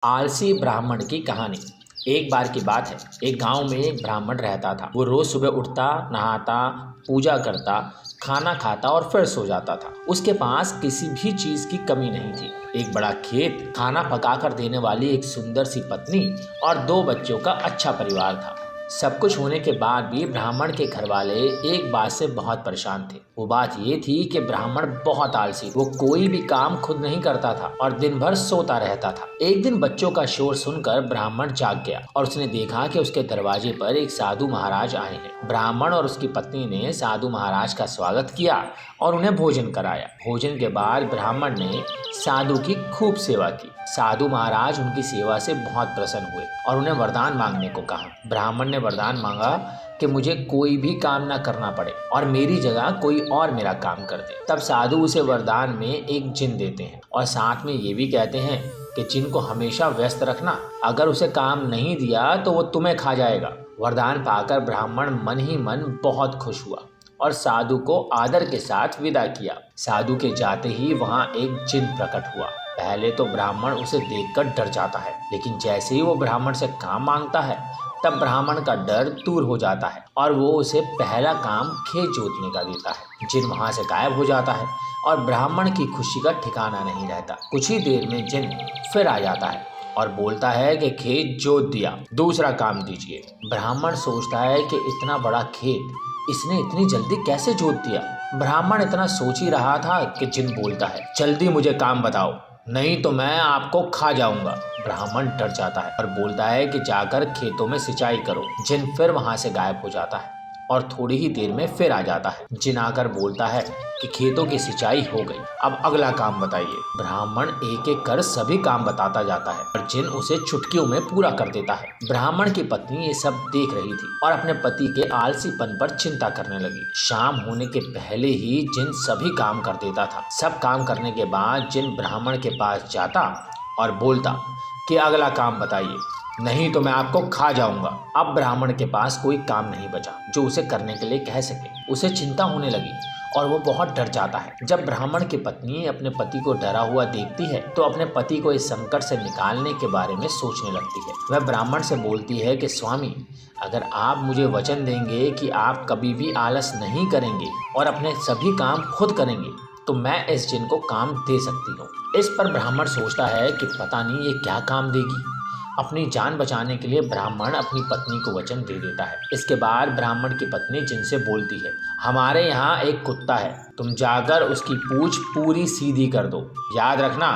आलसी ब्राह्मण की कहानी। एक बार की बात है, एक गांव में एक ब्राह्मण रहता था। वो रोज सुबह उठता, नहाता, पूजा करता, खाना खाता और फिर सो जाता था। उसके पास किसी भी चीज की कमी नहीं थी। एक बड़ा खेत, खाना पकाकर देने वाली एक सुंदर सी पत्नी और दो बच्चों का अच्छा परिवार था। सब कुछ होने के बाद भी ब्राह्मण के घर वाले एक बात से बहुत परेशान थे। वो बात ये थी कि ब्राह्मण बहुत आलसी, वो कोई भी काम खुद नहीं करता था और दिन भर सोता रहता था। एक दिन बच्चों का शोर सुनकर ब्राह्मण जाग गया और उसने देखा कि उसके दरवाजे पर एक साधु महाराज आए हैं। ब्राह्मण और उसकी पत्नी ने साधु महाराज का स्वागत किया और उन्हें भोजन कराया। भोजन के बाद ब्राह्मण ने साधु की खूब सेवा की। साधु महाराज उनकी सेवा से बहुत प्रसन्न हुए और उन्हें वरदान मांगने को कहा। ब्राह्मण ने वरदान मांगा कि मुझे कोई भी काम ना करना पड़े और मेरी जगह कोई और मेरा काम कर दे। तब साधु उसे वरदान में एक जिन देते हैं और साथ में ये भी कहते हैं कि जिन को हमेशा व्यस्त रखना, अगर उसे काम नहीं दिया तो वो तुम्हें खा जाएगा। वरदान पाकर ब्राह्मण मन ही मन बहुत खुश हुआ और साधु को आदर के साथ विदा किया। साधु के जाते ही वहां एक जिन प्रकट हुआ। पहले तो ब्राह्मण उसे देखकर डर जाता है, लेकिन जैसे ही वो ब्राह्मण से काम मांगता है तब ब्राह्मण का डर दूर हो जाता है और वो उसे पहला काम खेत जोतने का देता है। जिन वहां से गायब हो जाता है और ब्राह्मण की खुशी का ठिकाना नहीं रहता। कुछ ही देर में जिन फिर आ जाता है और बोलता है कि खेत जोत दिया, दूसरा काम दीजिए। ब्राह्मण सोचता है कि इतना बड़ा खेत इसने इतनी जल्दी कैसे जोत दिया। ब्राह्मण इतना सोच ही रहा था कि जिन बोलता है, जल्दी मुझे काम बताओ, नहीं तो मैं आपको खा जाऊंगा। ब्राह्मण डर जाता है और बोलता है कि जाकर खेतों में सिंचाई करो। जिन फिर वहां से गायब हो जाता है और थोड़ी ही देर में फिर आ जाता है। जिन आकर बोलता है कि खेतों की सिंचाई हो गई, अब अगला काम बताइए। ब्राह्मण एक एक कर सभी काम बताता जाता है और जिन उसे चुटकियों में पूरा कर देता है। ब्राह्मण की पत्नी ये सब देख रही थी और अपने पति के आलसीपन पर चिंता करने लगी। शाम होने के पहले ही जिन सभी काम कर देता था। सब काम करने के बाद जिन ब्राह्मण के पास जाता और बोलता कि अगला काम बताइए, नहीं तो मैं आपको खा जाऊंगा। अब ब्राह्मण के पास कोई काम नहीं बचा जो उसे करने के लिए कह सके। उसे चिंता होने लगी और वो बहुत डर जाता है। जब ब्राह्मण की पत्नी अपने पति को डरा हुआ देखती है तो अपने पति को इस संकट से निकालने के बारे में सोचने लगती है। वह ब्राह्मण से बोलती है कि स्वामी, अगर आप मुझे वचन देंगे कि आप कभी भी आलस नहीं करेंगे और अपने सभी काम खुद करेंगे तो मैं इस जिन को काम दे सकती हूँ। इस पर ब्राह्मण सोचता है कि पता नहीं ये क्या काम देगी। अपनी जान बचाने के लिए ब्राह्मण अपनी पत्नी को वचन दे देता है। इसके बाद ब्राह्मण की पत्नी जिन से बोलती है, हमारे यहाँ एक कुत्ता है, तुम जाकर उसकी पूंछ पूरी सीधी कर दो। याद रखना,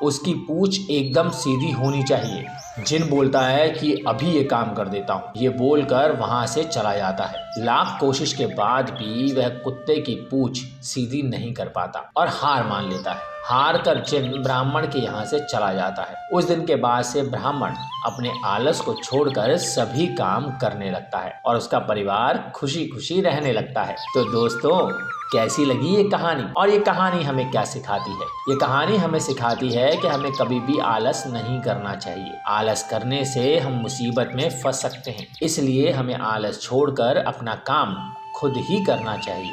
उसकी पूंछ एकदम सीधी होनी चाहिए। जिन बोलता है कि अभी ये काम कर देता हूँ। ये बोलकर वहां से चला जाता है। लाख कोशिश के बाद भी वह कुत्ते की पूंछ सीधी नहीं कर पाता और हार मान लेता है। हार कर जिन ब्राह्मण के यहाँ से चला जाता है। उस दिन के बाद से ब्राह्मण अपने आलस को छोड़कर सभी काम करने लगता है और उसका परिवार खुशी खुशी रहने लगता है। तो दोस्तों, कैसी लगी ये कहानी और ये कहानी हमें क्या सिखाती है? ये कहानी हमें सिखाती है कि हमें कभी भी आलस नहीं करना चाहिए। आलस करने से हम मुसीबत में फंस सकते हैं, इसलिए हमें आलस छोड़कर अपना काम खुद ही करना चाहिए।